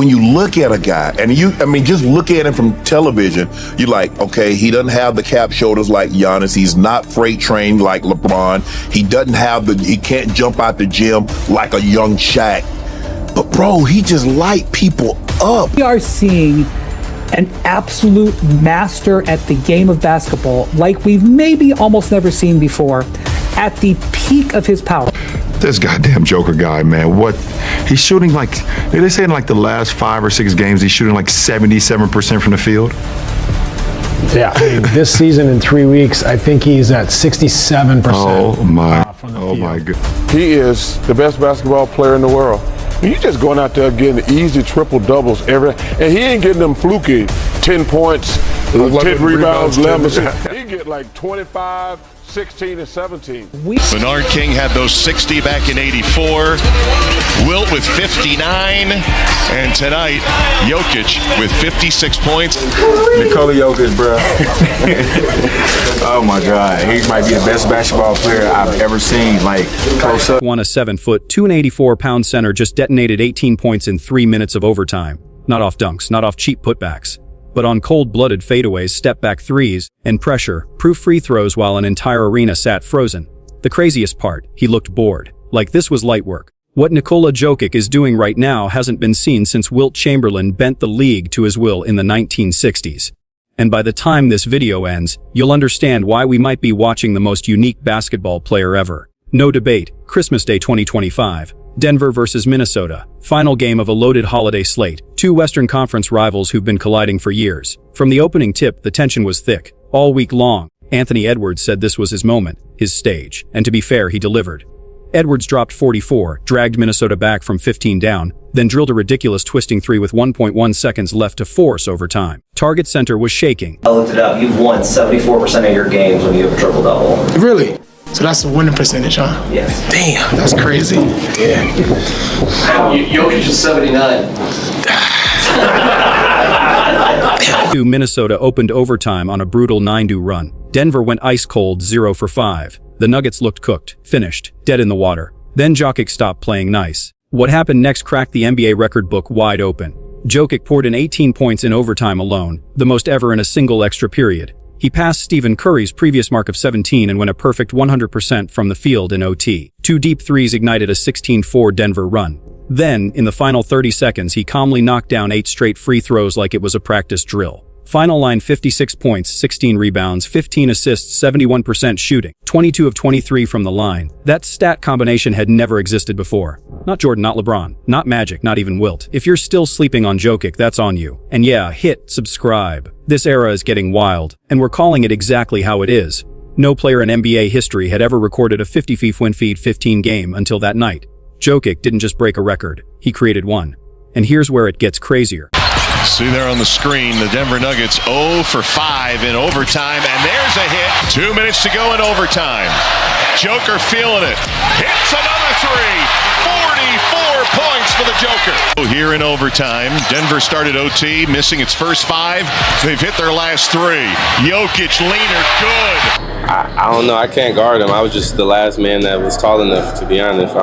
when you look at a guy, and just look at him from television, you're like, okay, he doesn't have the cap shoulders like Giannis. He's not freight trained like LeBron. He can't jump out the gym like a young Shaq. But bro, he just light people up. We are seeing an absolute master at the game of basketball like we've maybe almost never seen before, at the peak of his power. This goddamn Joker guy, man, he's shooting like, they say in like the last 5 or 6 games, he's shooting like 77% from the field. Yeah, I mean, this season in 3 weeks, I think he's at 67%. Oh my God. He is the best basketball player in the world. You just going out there getting easy triple doubles and he ain't getting them fluky 10 points, 10 rebounds, 11. He get like 25, 16, and 17. Bernard King had those 60 back in '84. Wilt with 59, and tonight Jokic with 56 points. Nikola Jokic, bro. Oh my God, he might be the best basketball player I've ever seen. Like close up. A 7-foot, 284-pound center just detonated 18 points in 3 minutes of overtime. Not off dunks, not off cheap putbacks, but on cold-blooded fadeaways, step-back threes, and pressure-proof free throws while an entire arena sat frozen. The craziest part, he looked bored, like this was light work. What Nikola Jokic is doing right now hasn't been seen since Wilt Chamberlain bent the league to his will in the 1960s. And by the time this video ends, you'll understand why we might be watching the most unique basketball player ever. No debate, Christmas Day 2025. Denver versus Minnesota, final game of a loaded holiday slate, 2 Western Conference rivals who've been colliding for years. From the opening tip, the tension was thick. All week long, Anthony Edwards said this was his moment, his stage, and to be fair, he delivered. Edwards dropped 44, dragged Minnesota back from 15 down, then drilled a ridiculous twisting 3 with 1.1 seconds left to force overtime. Target center was shaking. I looked it up, you've won 74% of your games when you have a triple-double. Really? So that's the winning percentage, huh? Yes. Damn, that's crazy. Yeah. Jokic is 79. Minnesota opened overtime on a brutal 9-2 run. Denver went ice cold 0 for 5. The Nuggets looked cooked, finished, dead in the water. Then Jokic stopped playing nice. What happened next cracked the NBA record book wide open. Jokic poured in 18 points in overtime alone, the most ever in a single extra period. He passed Stephen Curry's previous mark of 17 and went a perfect 100% from the field in OT. 2 deep threes ignited a 16-4 Denver run. Then, in the final 30 seconds, he calmly knocked down 8 straight free throws like it was a practice drill. Final line 56 points, 16 rebounds, 15 assists, 71% shooting, 22 of 23 from the line. That stat combination had never existed before. Not Jordan, not LeBron, not Magic, not even Wilt. If you're still sleeping on Jokic, that's on you. And yeah, hit subscribe. This era is getting wild, and we're calling it exactly how it is. No player in NBA history had ever recorded a 50 win feed 15 game until that night. Jokic didn't just break a record, he created one. And here's where it gets crazier. See there on the screen, the Denver Nuggets 0 for 5 in overtime, and there's a hit. 2 minutes to go in overtime. Joker feeling it. Hits another 3. 44 points for the Joker. Here in overtime, Denver started OT, missing its first 5. They've hit their last 3. Jokic leaner, good. I don't know. I can't guard him. I was just the last man that was tall enough, to be honest.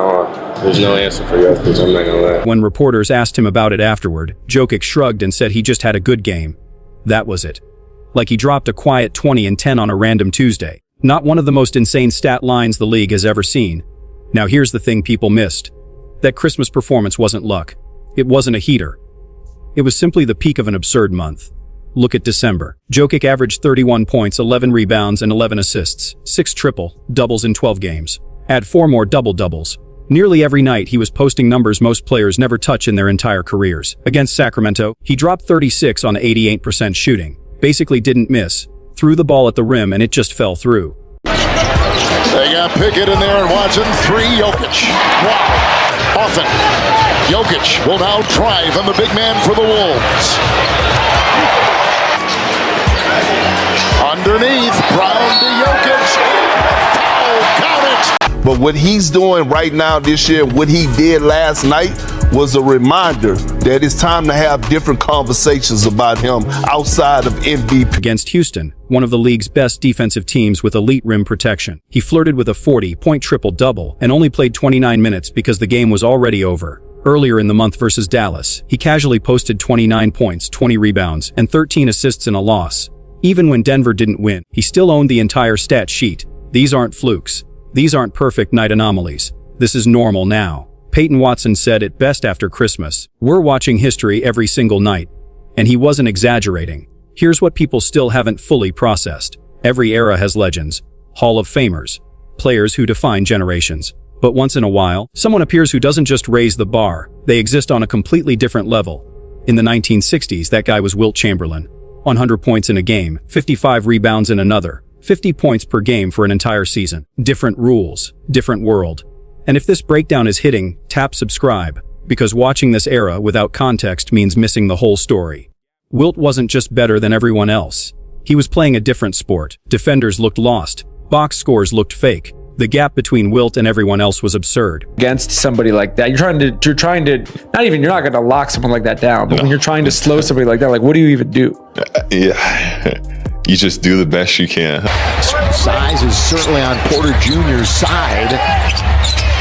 There's no answer for Jokic, I'm not gonna lie. When reporters asked him about it afterward, Jokic shrugged and said he just had a good game. That was it. Like he dropped a quiet 20 and 10 on a random Tuesday. Not one of the most insane stat lines the league has ever seen. Now here's the thing people missed. That Christmas performance wasn't luck. It wasn't a heater. It was simply the peak of an absurd month. Look at December. Jokic averaged 31 points, 11 rebounds, and 11 assists, 6 triple-doubles in 12 games. Add 4 more double-doubles. Nearly every night he was posting numbers most players never touch in their entire careers. Against Sacramento, he dropped 36 on 88% shooting. Basically didn't miss. Threw the ball at the rim and it just fell through. They got Pickett in there and Watson. 3, Jokic. Wow. Often. Jokic will now drive on the big man for the Wolves. Underneath, Brown to Jokic. Foul, count it. But what he's doing right now this year, what he did last night, was a reminder that it's time to have different conversations about him outside of MVP. Against Houston, one of the league's best defensive teams with elite rim protection, he flirted with a 40-point triple-double and only played 29 minutes because the game was already over. Earlier in the month versus Dallas, he casually posted 29 points, 20 rebounds, and 13 assists in a loss. Even when Denver didn't win, he still owned the entire stat sheet. These aren't flukes. These aren't perfect night anomalies. This is normal now. Peyton Watson said it best after Christmas. We're watching history every single night. And he wasn't exaggerating. Here's what people still haven't fully processed. Every era has legends, Hall of Famers, players who define generations. But once in a while, someone appears who doesn't just raise the bar, they exist on a completely different level. In the 1960s, that guy was Wilt Chamberlain. 100 points in a game, 55 rebounds in another, 50 points per game for an entire season. Different rules, different world. And if this breakdown is hitting, tap subscribe, because watching this era without context means missing the whole story. Wilt wasn't just better than everyone else. He was playing a different sport. Defenders looked lost. Box scores looked fake. The gap between Wilt and everyone else was absurd. Against somebody like that, you're trying to, you're not going to lock someone like that down, but when you're trying to slow somebody like that, like, what do you even do? You just do the best you can. Size is certainly on Porter Jr.'s side.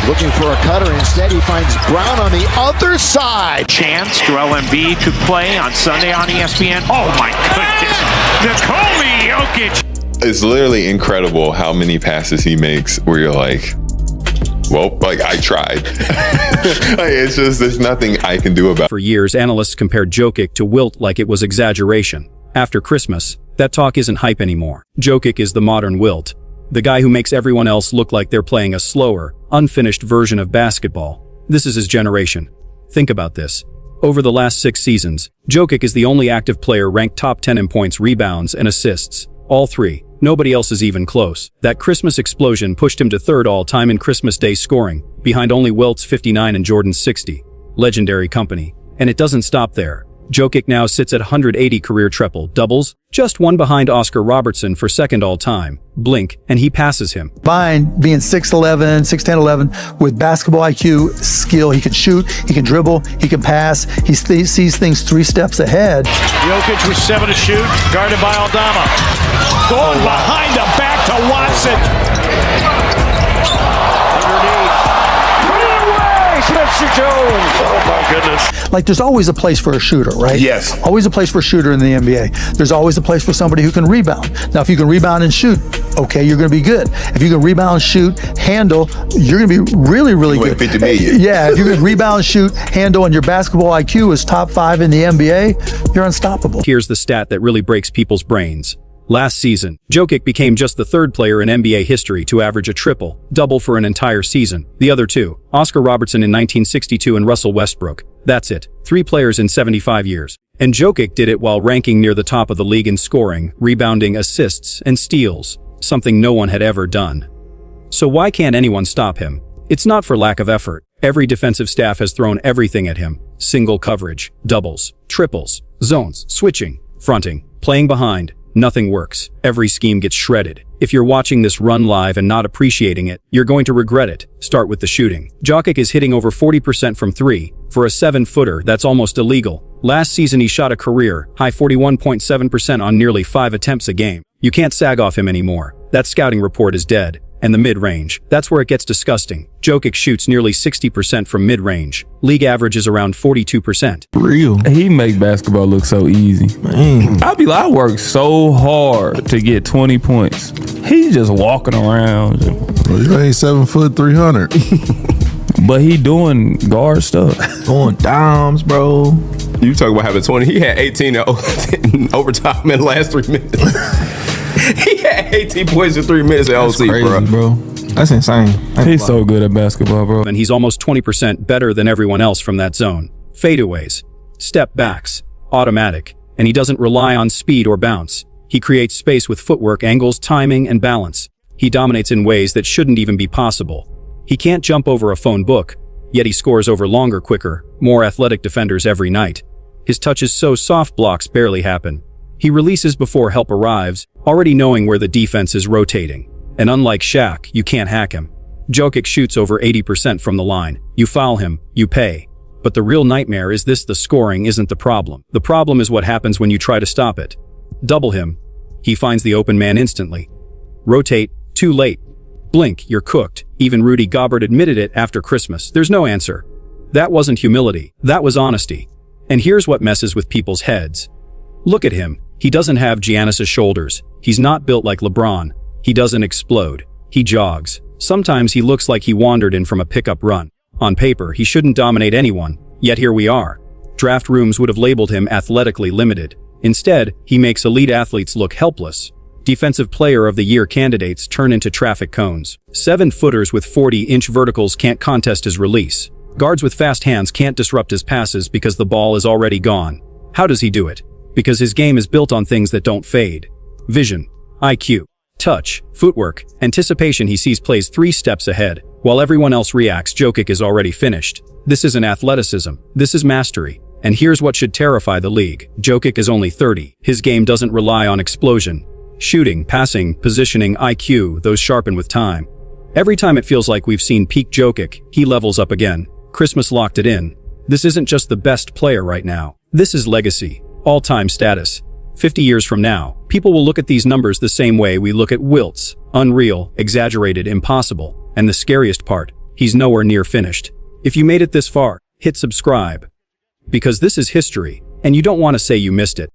Looking for a cutter. Instead, he finds Brown on the other side. Chance, Joel Embiid could play on Sunday on ESPN. Oh, my goodness. Nikola Jokic. It's literally incredible how many passes he makes where you're like, well, like, I tried. Like, it's just, there's nothing I can do about it. For years, analysts compared Jokic to Wilt like it was exaggeration. After Christmas, that talk isn't hype anymore. Jokic is the modern Wilt. The guy who makes everyone else look like they're playing a slower, unfinished version of basketball. This is his generation. Think about this. Over the last 6 seasons, Jokic is the only active player ranked top 10 in points, rebounds, and assists. All 3. Nobody else is even close. That Christmas explosion pushed him to 3rd all-time in Christmas Day scoring, behind only Wilt's 59 and Jordan's 60. Legendary company. And it doesn't stop there. Jokic now sits at 180 career triple-doubles, just one behind Oscar Robertson for 2nd all-time. Blink, and he passes him. Combined being 6'11", 6'10", 11, with basketball IQ, skill, he can shoot, he can dribble, he can pass, he sees things 3 steps ahead. Jokic with 7 to shoot, guarded by Aldama. Going behind the back to Watson. Spencer Jones. Oh my goodness. Like, there's always a place for a shooter, right? Yes. Always a place for a shooter in the NBA. There's always a place for somebody who can rebound. Now, if you can rebound and shoot, okay, you're going to be good. If you can rebound, shoot, handle, you're going to be really, really good. 50 million. Yeah, if you can rebound, shoot, handle, and your basketball IQ is top 5 in the NBA, you're unstoppable. Here's the stat that really breaks people's brains. Last season, Jokic became just the 3rd player in NBA history to average a triple-double for an entire season. The other 2, Oscar Robertson in 1962 and Russell Westbrook. That's it. 3 players in 75 years. And Jokic did it while ranking near the top of the league in scoring, rebounding, assists, and steals, something no one had ever done. So why can't anyone stop him? It's not for lack of effort. Every defensive staff has thrown everything at him. Single coverage, doubles, triples, zones, switching, fronting, playing behind. Nothing works. Every scheme gets shredded. If you're watching this run live and not appreciating it, you're going to regret it. Start with the shooting. Jokic is hitting over 40% from 3. For a 7-footer, that's almost illegal. Last season he shot a career-high 41.7% on nearly 5 attempts a game. You can't sag off him anymore. That scouting report is dead. And the mid-range, that's where it gets disgusting. Jokic shoots nearly 60% from mid-range. League average is around 42%. Real. He make basketball look so easy. Man. I work so hard to get 20 points. He's just walking around. Well, you ain't 7 foot 300. But he doing guard stuff. Going dimes, bro. You talk about having 20. He had 18 in overtime in the last 3 minutes. He had 18 points in 3 minutes at OC, crazy, bro. That's insane. He's so good at basketball, bro. And he's almost 20% better than everyone else from that zone. Fadeaways, step backs, automatic, and he doesn't rely on speed or bounce. He creates space with footwork, angles, timing, and balance. He dominates in ways that shouldn't even be possible. He can't jump over a phone book, yet he scores over longer, quicker, more athletic defenders every night. His touch is so soft blocks barely happen. He releases before help arrives, already knowing where the defense is rotating. And unlike Shaq, you can't hack him. Jokic shoots over 80% from the line. You foul him, you pay. But the real nightmare is this: the scoring isn't the problem. The problem is what happens when you try to stop it. Double him. He finds the open man instantly. Rotate, too late. Blink, you're cooked. Even Rudy Gobert admitted it after Christmas. There's no answer. That wasn't humility, that was honesty. And here's what messes with people's heads. Look at him. He doesn't have Giannis's shoulders. He's not built like LeBron. He doesn't explode. He jogs. Sometimes he looks like he wandered in from a pickup run. On paper, he shouldn't dominate anyone, yet here we are. Draft rooms would have labeled him athletically limited. Instead, he makes elite athletes look helpless. Defensive Player of the Year candidates turn into traffic cones. 7-footers with 40-inch verticals can't contest his release. Guards with fast hands can't disrupt his passes because the ball is already gone. How does he do it? Because his game is built on things that don't fade. Vision, IQ, touch, footwork, anticipation. He sees plays 3 steps ahead. While everyone else reacts, Jokic is already finished. This isn't athleticism. This is mastery. And here's what should terrify the league. Jokic is only 30. His game doesn't rely on explosion. Shooting, passing, positioning, IQ, those sharpen with time. Every time it feels like we've seen peak Jokic, he levels up again. Christmas locked it in. This isn't just the best player right now. This is legacy, all-time status. 50 years from now, people will look at these numbers the same way we look at Wilt's. Unreal, exaggerated, impossible. And the scariest part, he's nowhere near finished. If you made it this far, hit subscribe. Because this is history, and you don't want to say you missed it.